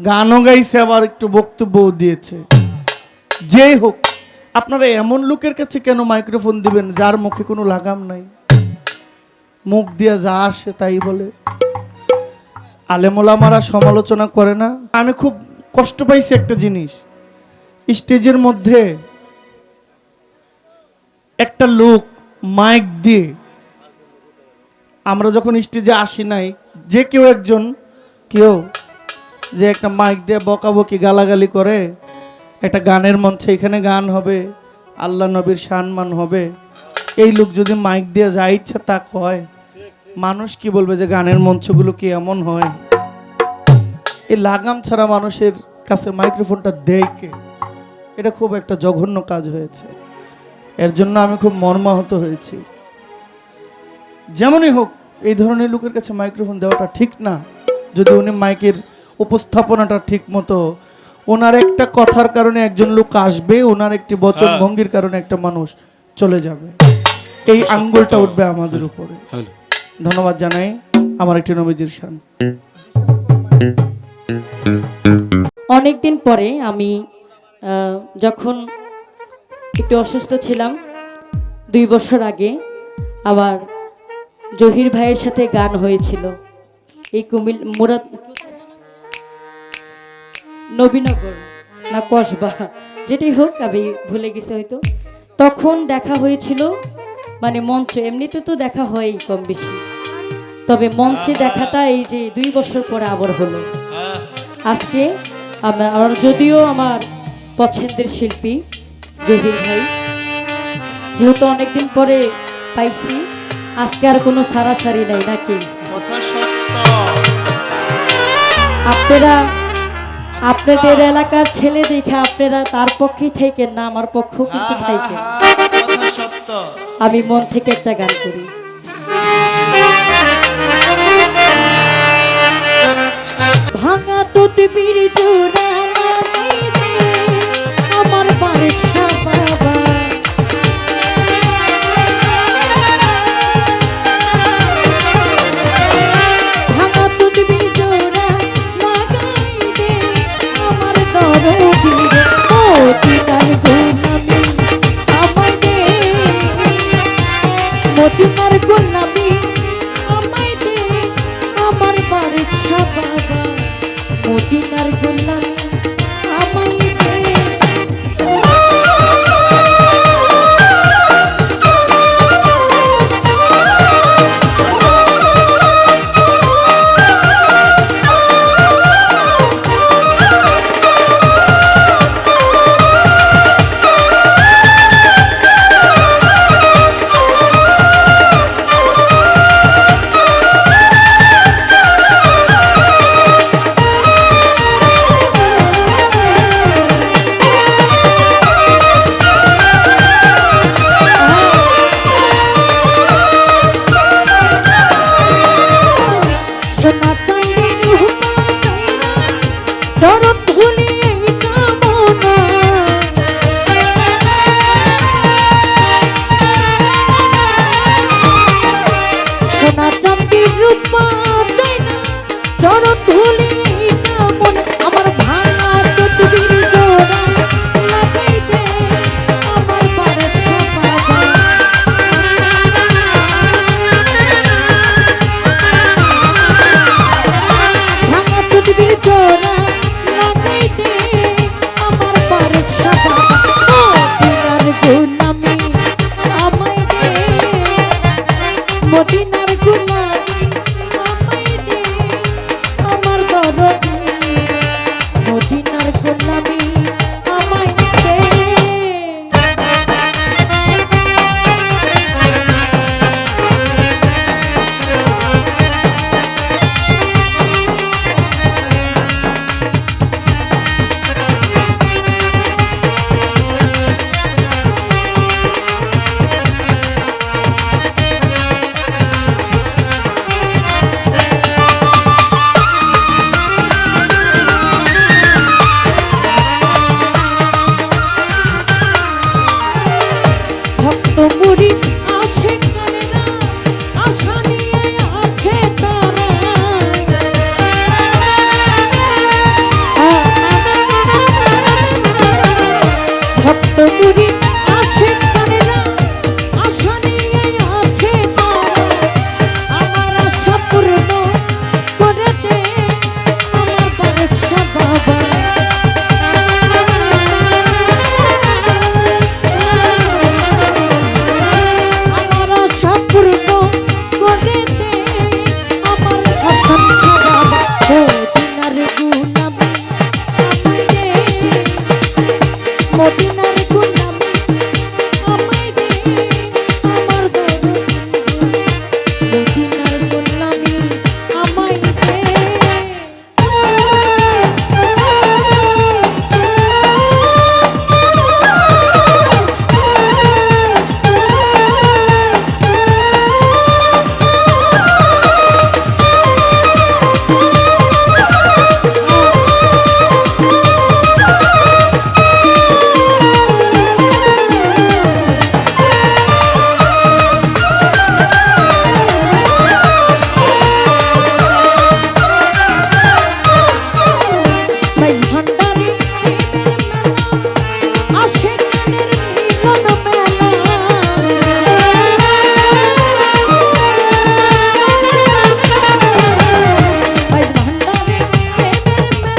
গানও গাইছে, আবার একটু বক্তব্যও দিয়েছে। যেই হোক, আপনারা এমন লোকের কাছে কেন মাইক্রোফোন দিবেন যার মুখে কোনো লাগাম নাই, মুখ দিয়ে যা আসে তাই বলে? আলেমোলামারা সমালোচনা করে না? আমি খুব কষ্ট পাইছি একটা জিনিস, স্টেজের মধ্যে একটা লোক মাইক দিয়ে, আমরা যখন স্টেজে আসি নাই, যে কেউ একজন কেউ যে একটা মাইক দিয়ে বকাবকি গালাগালি করে, একটা গানের মঞ্চে এখানে গান হবে, আল্লাহ নবীর সম্মান হবে, এই লোক যদি মাইক দিয়ে যা ইচ্ছা তা কয়, মানুষ কি বলবে যে গানের মঞ্চগুলো কি এমন হয়? এই লাগাম ছাড়া মানুষের কাছে মাইক্রোফোনটা দেয় কে? এটা খুব একটা জঘন্য কাজ হয়েছে, এর জন্য আমি খুব মর্মাহত হয়েছি। যেমনই হোক, এই ধরনের লোকের কাছে মাইক্রোফোন দেওয়াটা ঠিক না। যদি উনি মাইকের উপস্থাপনাটা ঠিক মতো, ওনার একটা কথার কারণে একজন লোক আসবে, ওনার একটি বচন ভঙ্গির কারণে একটা মানুষ চলে যাবে, এই আঙ্গুলটা উঠবে আমাদের উপরে। ধন্যবাদ জানাই আমার একটি নবীজির শান। অনেকদিন পরে আমি যখন একটু অসুস্থ ছিলাম 2 বছর আগে, আবার জহির ভাইয়ের সাথে গান হয়েছিল এই মুরাদ নবীনগর না কসবা, যেটাই হোক, আমি ভুলে গেছি হয়তো। তখন দেখা হয়েছিল, মানে মঞ্চ এমনিতে তো দেখা হয় কম বেশি, তবে মঞ্চে দেখাটা এই যে 2 বছর পরে আবার হলো। আজকে আমার যদিও আমার পছন্দের শিল্পী জহির ভাই, যেহেতু অনেকদিন পরে পাইছি, আজকে আর কোনো সারাসারি নাই নাকি? আপনারা আপনাদের এলাকার ছেলে দেখে আপনারা তার পক্ষেই থাকেন না, আমার পক্ষও কিন্তু থাকেন। আমি মন থেকে একটা গান করি। ভাঙা তদবির জোড়া আমার বারছা বাবা, ভাঙা তদবির জোড়া লাগাই দে আমার দরদির, ও দিদার গোলামি আমায় দে, মদিনার গোলামি আমায় দে, আমার বারছা বাবা, মদিনার গোলামি আমায় দে। জোড়া লাগাইতে চৌধুরী আশিক গানেরা আশা নিয়ে আছে তারা, আমার আশা পূর্ণ করে দে আমার বাদশা বাবা। আমার আশা পূর্ণ করে দে আমার হাসান শাহ বাবা। মদিনার গুলামি আমায় দে, মদিনার গুলামি আমায় দে আমার দরদি, মদিনার গুলামি আমায় দে। মাইজ ভান্ডারি প্রেমের মেলা, আশিক গানের মিলন মেলা। মাইজ ভান্ডারি প্রেমের মেলা,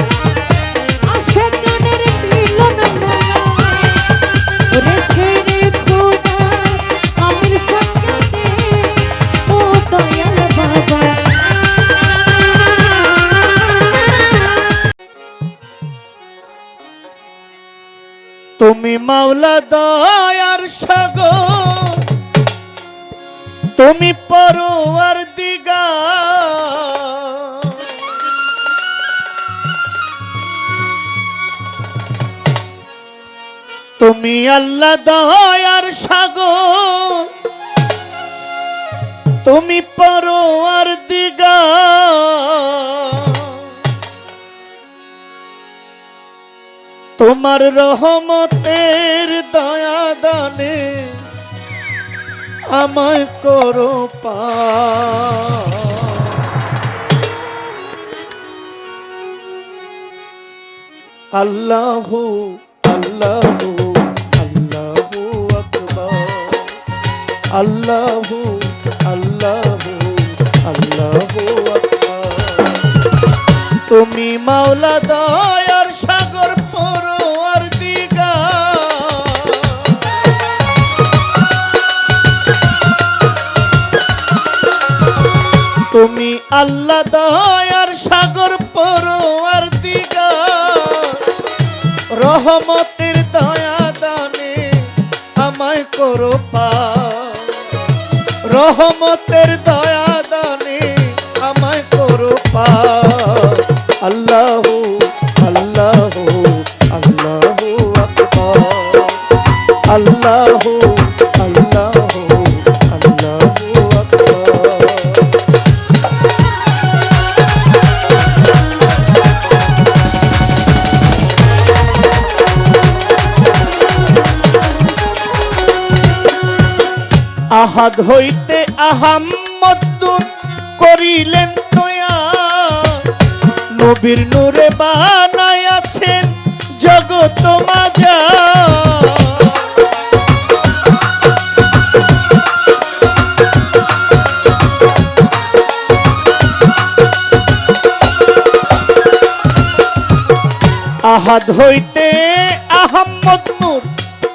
আশিক গানের মিলন মেলা। ওরে শেরে খোদা আমির সঙ্গে ও দয়াল বাবা। তুমি মাওলা দয়ার সাগর, তুমি পরওয়ার দিগা, তুমি আল্লাহ দয়ার সাগর, তুমি পরওয়ার দিগা। তোমার রহমতের দয়া দানে আমায় করো পার। আল্লাহু আল্লাহু আল্লাহু আকবার, আল্লাহু আল্লাহু আল্লাহু আকবার। তুমি মাওলা দয়ার সাগর পরওয়ার দিগা, তুমি আল্লাহ দয়ার সাগর পরওয়ার দিগা। রহমতের দয়া দানে আমায় করো পার, রহমতের দয়া দানে আমায় করো পার। আল্লাহু আল্লাহু আল্লাহু আকবার, আল্লাহু আল্লাহু আল্লাহু আকবার। আহাদ হইতে আহাম্মদ দূর করিলেন তয়া, নবীর নূরে বানায়াছেন জগৎ মাজা। আহাদ হইতে আহাম্মদ নূর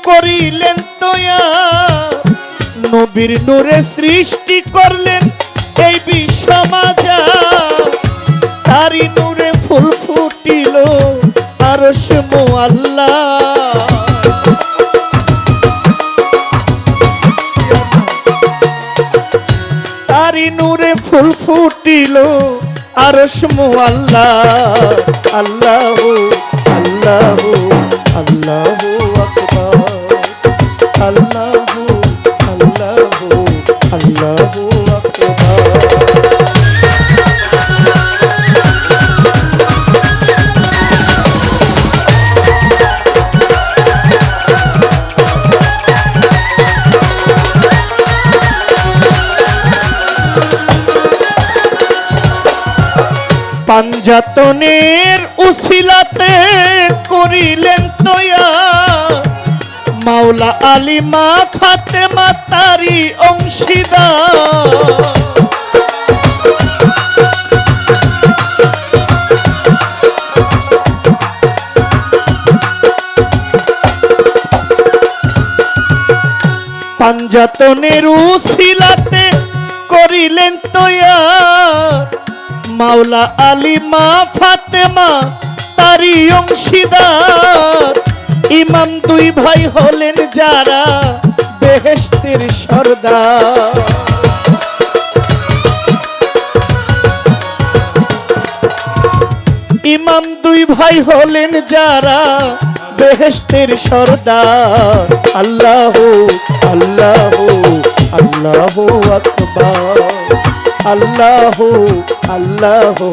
করিলেন তয়া, নবীর নূরে সৃষ্টি করলেন এই বিশ্ব মাজা। তারি নূরে ফুল ফুটিল আরশ মুআল্লা, তারি নূরে ফুল ফুটিল আরশ মুআল্লা। আল্লাহু আল্লাহু আল্লাহু আকবার, আল্লাহু আল্লাহু আল্লাহু আকবার। পাঞ্জাতনের উসিলাতে করিলেন তয়া, মাওলা আলিমা ফাতেমা তারি অংশীদার। পাঞ্জাতনের উসিলাতে করিলেন তৈয়ার, মাওলা আলিমা ফাতেমা তারি অংশীদার। ইমাম দুই ভাই হলেন যারা বেহেশতের সর্দার। ইমাম দুই ভাই হলেন যারা বেহেশতের সর্দার। আল্লাহু আল্লাহু আল্লাহু আকবার, আল্লাহু আল্লাহু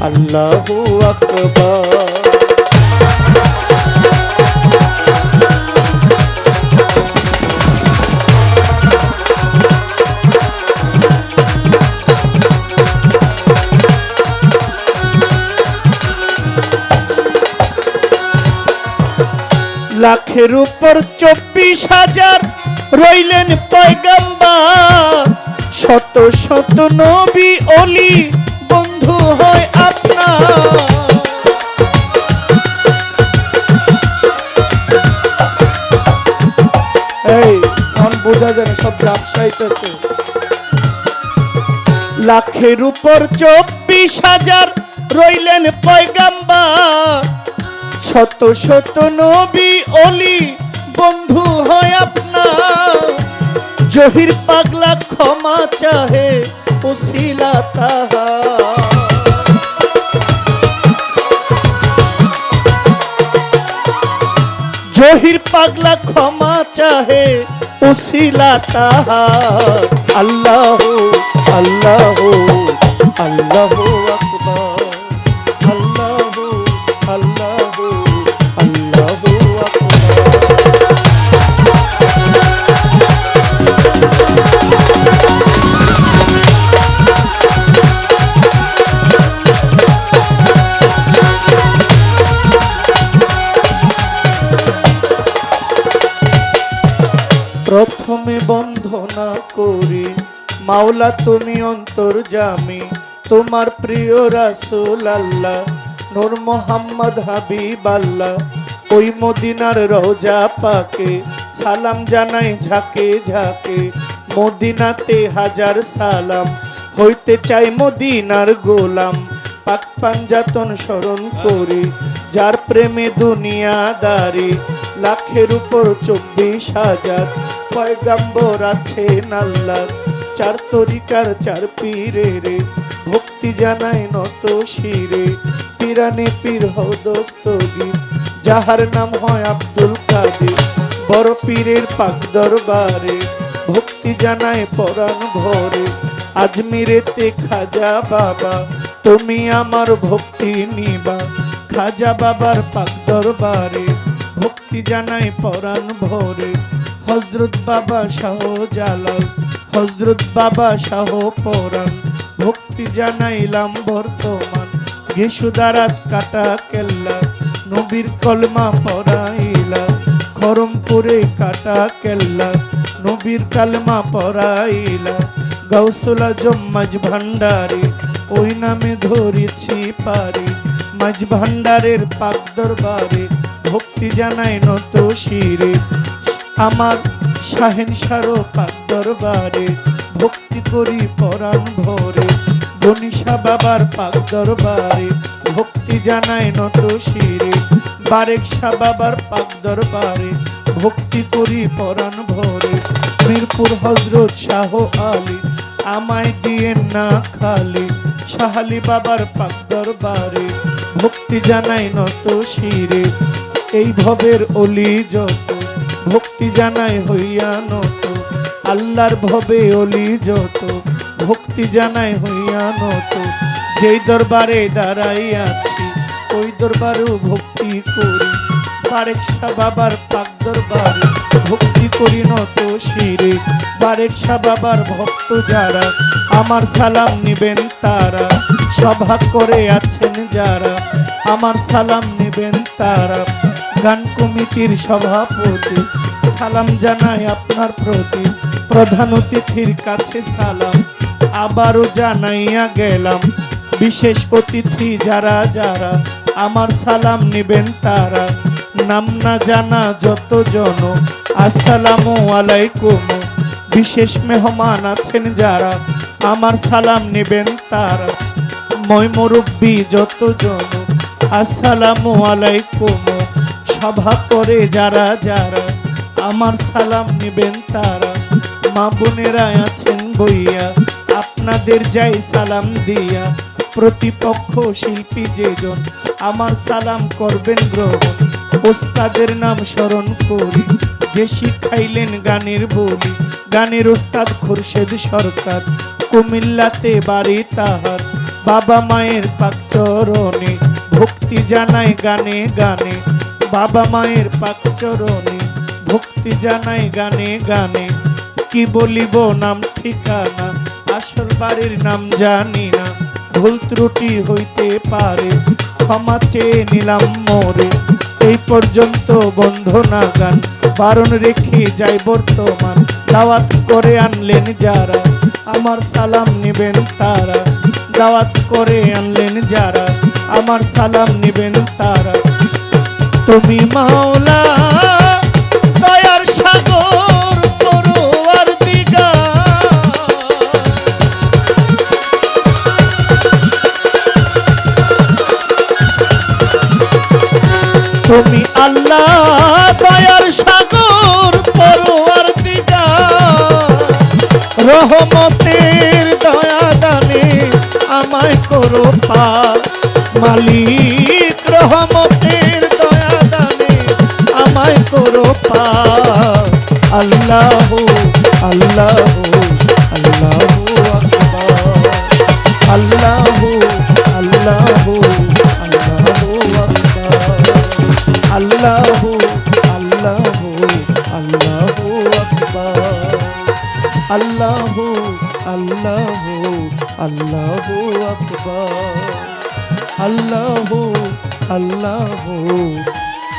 আল্লাহু আকবার। লাখের উপর 24,000 রইলেন পয়গাম্বার। শত শত নবী অলি বন্ধু হয় আপনার। এই সাউন্ড বোঝা যায় না, সব ব্যবসায়ীতেছে। লাখের উপর 24,000 রইলেন পয়গাম্বার। শত শত নবী অলি বন্ধু হয় আপনার। জহির পাগলা ক্ষমা চাহে উসিলা তাহার। জহির পাগলা ক্ষমা চাহে উসিলা তাহার। আল্লাহু আল্লাহু আল্লাহু আকবার, আল্লাহু আল্লাহু আল্লাহু আকবার। প্রথমে বন্ধনা করি মাওলা তুমি অন্তর্যামী, তোমার প্রিয় রাসূল আল্লাহ নূর মোহাম্মদ হাবিব আল্লাহ। ওই মদিনার রওজা পাকে সালাম জানাই ঝাঁকে ঝাঁকে। মদিনাতে হাজার সালাম, হইতে চাই মদিনার গোলাম। পাক পাঞ্জাতন স্মরণ করি যার প্রেমে দুনিয়াদারি। লাখের উপর 24,000 পয়গাম্বর আছেন আল্লাহ। চার তরিকার চার পীরে রে ভক্তি জানাই নত শিরে। পিরানে পীর হদস্তগীর যাহার নাম হয় আব্দুল কাদের। বড় পীরের পাক দরবারে ভক্তি জানাই পরাণ ভরে। আজমিরেতে খাজা বাবা তুমি আমার ভক্তি নিবা। খাজা বাবার পাক দরবারে ভক্তি জানাই পরাণ ভরে। হযরত বাবা শাহ জালাল, হযরত বাবা শাহ পরাণ ভক্তি জানাইলাম বর্তমান। ঘেষুদারাজ কাটা কেল্লা নবীর কলমা পড়াইলা। খরমপুরে কাটা কেল্লা নবীর কালমা পড়াইলা। গাউসুল আজম মাঝ ভান্ডারে ওই নামে ধরেছি পারি। মাঝ ভান্ডারের পাক দরবারে ভক্তি জানাই নত শিরে। আমার শাহেনশাহর পাক দরবারে ভক্তি করি পরাণ ভরে। গনিশা বাবার পাক দরবারে ভক্তি জানাই নত শিরে। বারেক শাহ বাবার পাক দরবারে ভক্তি করি পরাণ ভরে। মিরপুর হযরত শাহ আলী আমায় দিয়ে না খালি। শাহালি বাবার পাক দরবারে ভক্তি জানাই নত শিরে। এই ভবের অলি যত ভক্তি জানাই হইয়া নত। আল্লাহর ভবে অলি যত ভক্তি জানাই হইয়া নত। যেই দরবারে দাঁড়াই আছি ওই দরবারেও ভক্তি করি। বারেক শাহ বাবার পাক দরবারে ভক্তি করি নত শিরে। বারেক শাহ বাবার ভক্ত যারা আমার সালাম নিবেন তারা। সভা করে আছেন যারা আমার সালাম নিবেন তারা। গান কমিটির সভাপতি সালাম জানাই আপনার প্রতি, প্রধান অতিথির কাছে সালাম আবারও জানাইয়া গেলাম। বিশেষ অতিথি যারা যারা আমার সালাম নিবেন তারা, নাম না জানা যত জন আসসালামু আলাইকুম। বিশেষ মেহমান আছেন যারা আমার সালাম নিবেন তারা, মই মুরব্বী যত জন আসসালামু আলাইকুম। সভা করে যারা যারা আমার সালাম নিবেন তারা, মা বোনেরা আছেন বইয়া আপনাদের যাই সালাম দিয়া। প্রতিপক্ষ শিল্পী যেজন আমার সালাম করবেন গ্রহণ, ওস্তাদের নাম স্মরণ করি যে শিখাইলেন গানের বলি। গানের ওস্তাদ খুরশেদ সরকার, কুমিল্লাতে বাড়ি তাহার। বাবা মায়ের পাক চরণে ভক্তি জানাই গানে গানে, বাবা মায়ের পাক চরণে ভক্তি জানাই গানে গানে। কি বলিব নাম ঠিকানা, আসল বাড়ির নাম জানি না, ভুল ত্রুটি হইতে পারে ক্ষমা চেয়ে নিলাম মোরে। এই পর্যন্ত বন্ধনা গান বারণ রেখে যাই বর্তমান, দাওয়াত করে আনলেন যারা আমার সালাম নিবেন তারা, দাওয়াত করে আনলেন যারা আমার সালাম নিবেন তারা। তুমি মাওলা দয়ার সাগর পরোয়ার দিগার, তুমি আল্লাহ দয়ার সাগর পরোয়ার দিগার। রহমতের দয়া দানে আমায় করো পার, মালিক রহমতের দয়া দানে আমায় করো পার। আল্লাহ আল্লাহ আল্লাহ আকবার, আল্লাহ আল্লাহ আল্লাহ আকবার, আল্লাহ আল্লাহ আল্লাহ আকবার, আল্লাহ আল্লাহ আল্লাহ আকবার, আল্লাহ আল্লাহ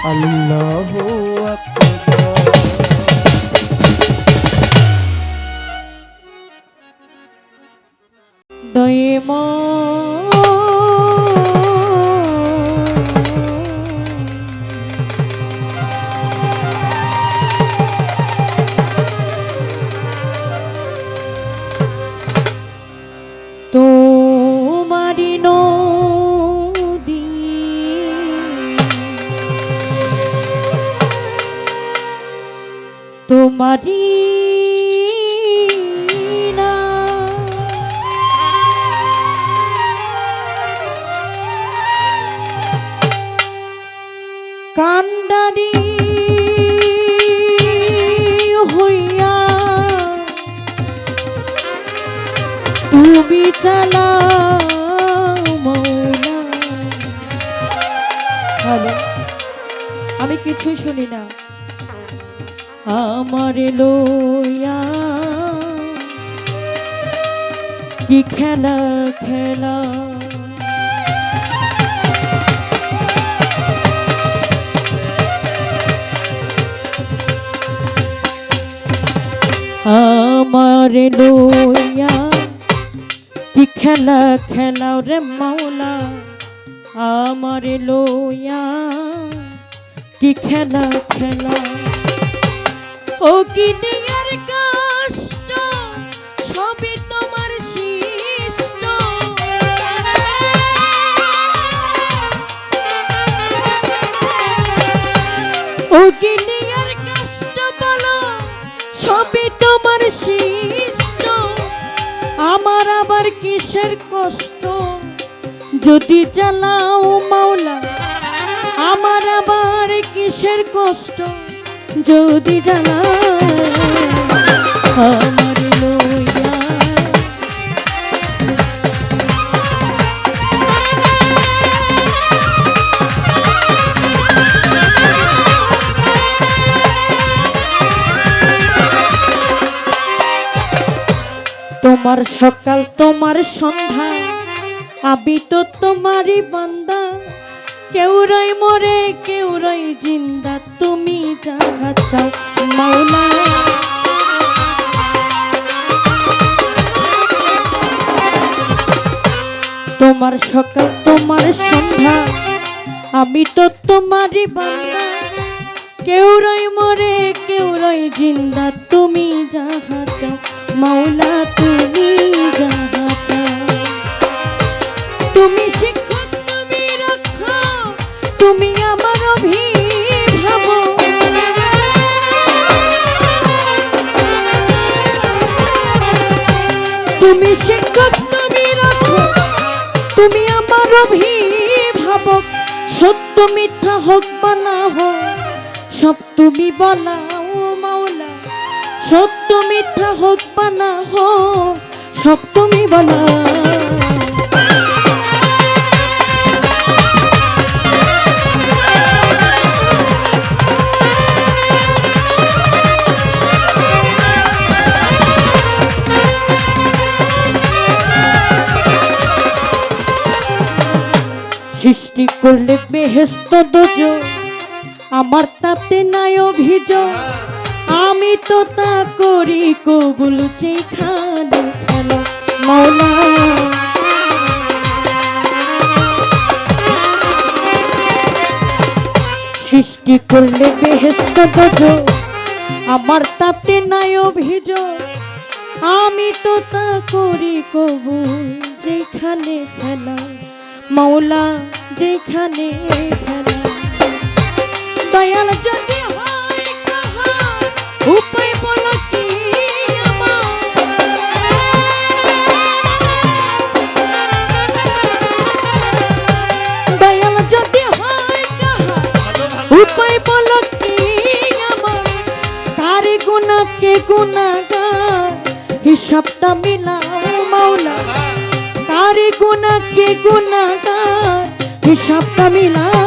আল্লাহ আকবার। দয়েমা তোমারি নদী তোমারি না, কান্ডারি হইয়া তুমি চালাও মৌলা। হ্যালো, আমি কিছু শুনি না। আমার লইয়া কি খেলা খেলা, আমার লইয়া কি খেলা খেলাও রে মাওলা, আমার লইয়া কি খেলা খেলা। ও কি নিয়ার কষ্ট সবই তোমার সৃষ্ট, ও কি নিয়ার কষ্ট বলো সবই তোমার সৃষ্ট। আমার আবার কিসের কষ্ট যদি জ্বালাও মাওলা, আমার আবার কিসের কষ্ট যদি জ্বালাও আমার লইয়া। তোমার সকাল তোমার সন্ধ্যা, আমি তো তোমারই বান্দা। কেউ রই মরে কেউ রই জিন্দা, তুমি যাহা চাও মাওলা। সকাল তোমার সন্ধ্যা, আমি তো তোমারই বান্দা। কেউ রই মরে কেউ রই জিন্দা, তুমি যাহা চাও মাওলা তুমি যাহা চাও। তুমি শিক্ষক তুমি রক্ষক, তুমি আমার অভিভাবক। তুমি শিক্ষক তুমি রক্ষক, তুমি আমার অভিভাবক। সত্য মিথ্যা হোক বা না হোক সব তুমি বলাও মাওলা। সত্য মিথ্যা হোক বা না হোক সব তুমি বলাও। সৃষ্টি করলে বেহেশত দোজখ, আমার তাতে নাই অভিযোগ। আমি তো তা করি কবুল, যেখানে ফেলো মাওলা। সৃষ্টি করলে বেহেশত দোজখ, আমার তাতে নাই অভিযোগ। আমি তো তা করি কবুল, যেখানে ফেলো মাওলা, যেখানে ফেলো। দয়াল যদি হয় কাহার, উপায় বলো কি আমার। দয়াল যদি হয় কাহার, উপায় বলো কি আমার। কারে গুনাহ কে গুনাহগার, হিসাবটা মিলাও মাওলা। কারে গুনাহ কে গুনাহগার, হিসাবটা মিলাও।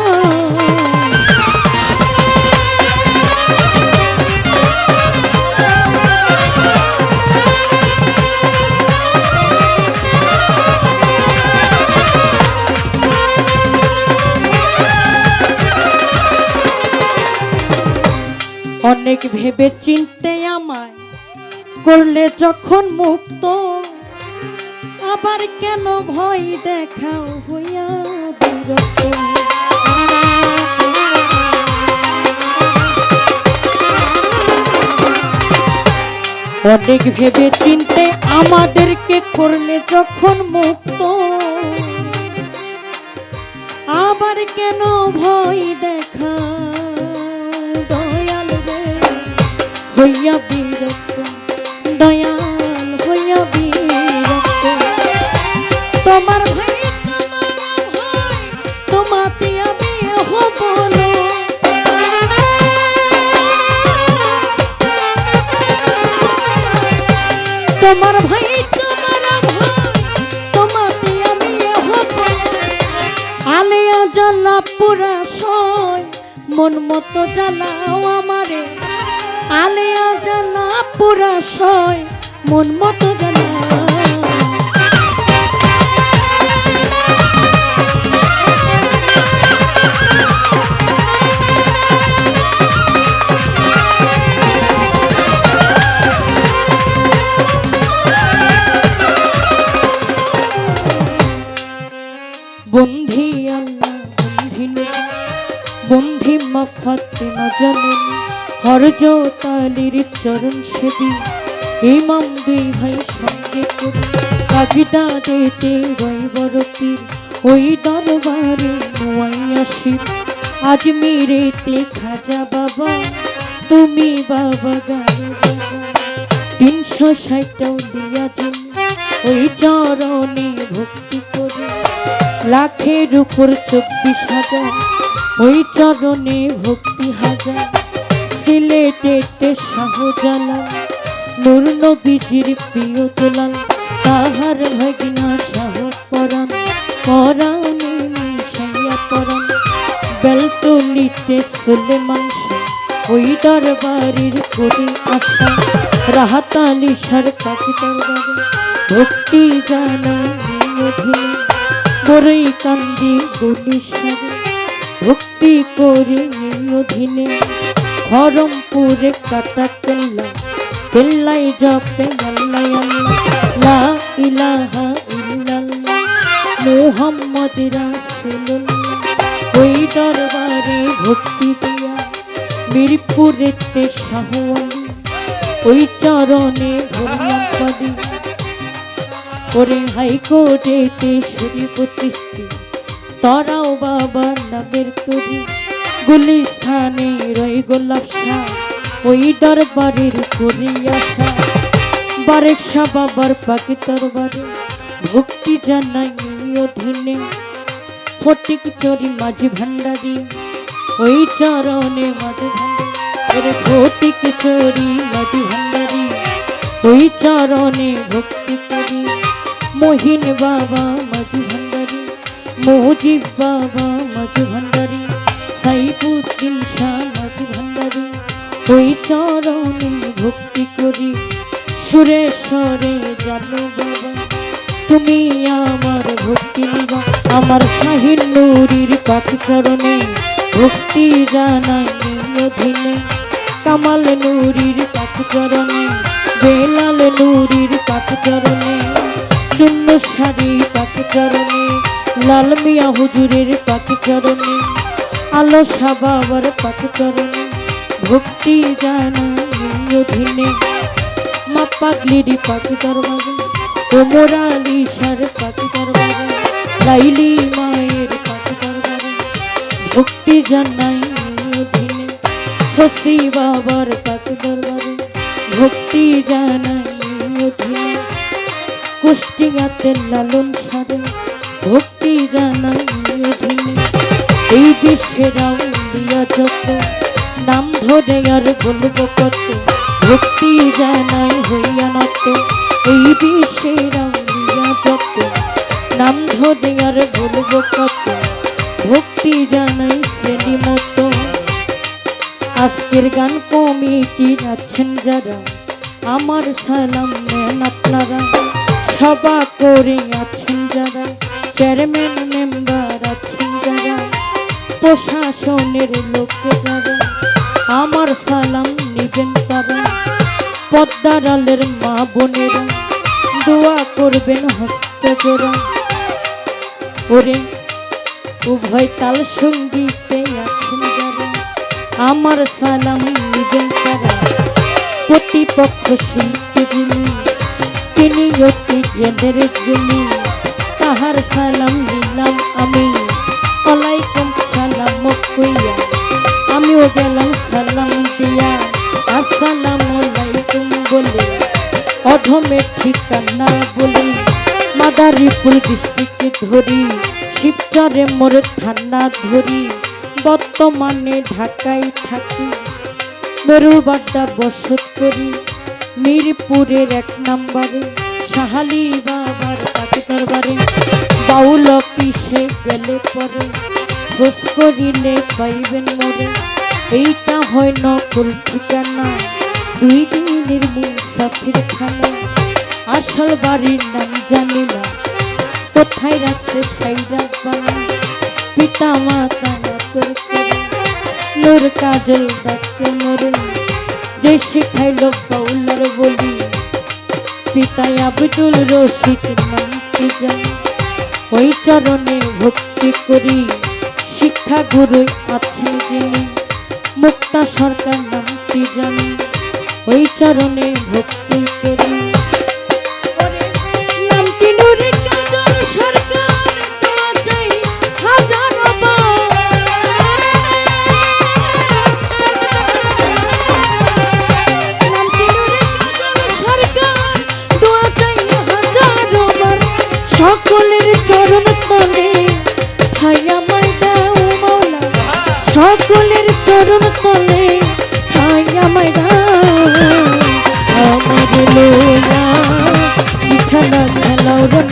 অনেক ভেবে চিনতে আমায় করলে যখন মুক্ত, আবার কেন ভয় দেখাও হইয়া বিরক্ত। অনেক ভেবে চিনতে আমাদেরকে করলে যখন মুক্ত, আবার কেন ভয় দেখা দয়াল রে হইয়া বিরক্ত। দয়াল হইয়া বিরক্ত। তোমার ভাই তোমার ভাই, তোমাতে আমি হব না। তোমার ভাই তোমার ভাই, তোমাতে আমি হব না। আলেয়া জ্বালা পুরা সয়, মন মতো জ্বালাও আমারে। আলেয়া জ্বালা পুরা সয়, মন মতো জ্বালাও। বন্ধি আল্লাহ বন্ধি নবী, বন্ধি মা ফাতেমা জননী, হরজত আলীর চরণ সেবী। ইমাম দুই ভাই সঙ্গে করে কাগদা দেতে রইবর পীর, ওই দরবারে নোয়াইয়াসির। আজমিরেতে খাজা বাবা, তুমি বাবা গারো বাবা। 360টাও দিয়া জিন ওই চরণে ভক্তি করে, লাখের উপর 24,000 ওই চরণে ভক্তি হাজার। সিলেটেতে শাহজালাল, নূর নবীজির প্রিয় দুলাল। তাহার ভাগিনা শাহ পরাণ, পরাণে মিশাইয়া পরাণ। বেলতলিতে সুলেমান শাহ, ওই দরবারের করে আশা। রাহাত আলী সরকার দরবারে ভক্তি জানাই অধীনে। বড়ই কান্দি গুলিশারে ভক্তি করে অধীনে। খরমপুরে কাটা কেল্লা, কেল্লাই জপে আল্লাহ আল্লাহ, লা ইলাহা ইল্লাল্লাহ। মুহাম্মদ রাসূলুল্লাহ ওই দরবারে ভক্তি দিয়া মিরপুরেতে শাহওয়ালি ওই চরণে ধরলাম পাদি ওরে হাইকোর্টেতে শরীফ সৃষ্টি তরাও বাবার নামের তরি গুলিস্থানে রই গোলাপ শাহ ওই দরবারের করি আশা বারেক শাহ বাবার পাকে দরবারে ভক্তি জানাই অধীনে ফটিক চরি মাঝি ভান্ডারি ওই চরণে মাঝি ভান্ডারি ফটিক চরি মাঝি ভান্ডারি ওই চরণে ভক্তি করি মহিন বাবা মাঝি ভান্ডারি মুজিব বাবা মাঝি ভান্ডারি সাইফুদ্দিন শাহ মাঝি ভান্ডারি ওই চরণে ভক্তি করি সুরেশ্বরে জানো বাবা তুমি আমার ভক্তি নিবা আমার শাহিন নুরির পাক চরণে ভক্তি জানাই অধীনে কামাল নুরির পাক চরণে বেলাল নুরির পাক চরণে চূন্য শাড়ি পাক চরণে লাল মিয়া হুজুরের পাক চরণে আলো শাহ বাবার পাক চরণে ভক্তি জানাই অধীনে মা পাগলির পাক দরবারে ওমর আলী শাহর পাক দরবারে লাইলি মায়ের পাক দরবারে ভক্তি জানাই অধীনে ফসি বাবার পাক দরবারে ভক্তি জানাই অধীনে কুষ্টিয়াতে লালন সারে ভক্তি জানাই অধীনে এই বিশ্বের আউলিয়া যত নাম ধরে আর বলবো কত ভক্তি জানাই হইয়া নত এই বিশ্বের আউলিয়া যত নাম ধরে আর বলবো কত ভক্তি জানাই শ্রেণী মতো আজকের গান কমিটি আছেন যারা আমার সালাম নেন আপনারা সভা করে আছেন যারা চেয়ারম্যান মেম্বার আছেন যারা প্রশাসনের লোকে যারা আমার সালাম নিবেন তারা পদ্মার আলের মা বোনেরা দোয়া করবেন হস্ত জোড়া ওরে উভয় তাল সঙ্গীতে আছেন যারা আমার সালাম নিবেন তারা প্রতিপক্ষ শিল্পী যিনি তিনি অতি জ্ঞানের যিনি তাহার সালাম নিলাম আমি আলাইকুম সালাম কইয়া আমিও গেলাম সালাম দিয়া আসসালামু আলাইকুম বলে অধমের ঠিকানা বলি মাদারীপুর ডিস্ট্রিক্টে ধরি শিবচরে মোর থানা ধরি বর্তমানে ঢাকায় থাকি মেরুবাড্ডা বসত করি মিরপুরের 1 নম্বরে শাহালি বাবার পাক দরবারে বাউল অফিসে গেলে পরে খোঁজ করিলে পাইবেন মোরে এইটা হয় নকল ঠিকানা 2 দিনের মুসাফির খানা আসল বাড়ির নাম জানি না কোথায় রাখছে সাইরা বানা পিতা মাতা তোর নূর কাজল ডাকে মোরে যে শিখাইল বাউলার বলি পিতা আব্দুল রশিদ নাম কি জানি ওই চরণে ভক্তি করি শিক্ষা গুরু আছেন যিনি মুক্তা সরকার নাম কি জানি ওই চরণে ভক্তি করি নামটি নুরি কাজল সরকার দোয়া চাই হাজার সকলের চরণ তলে হাইয়া মাই দাও মাওলা সকলের চরণ তলে হাইয়া মাই দাও আমার লইয়া খেলা খেলাও রে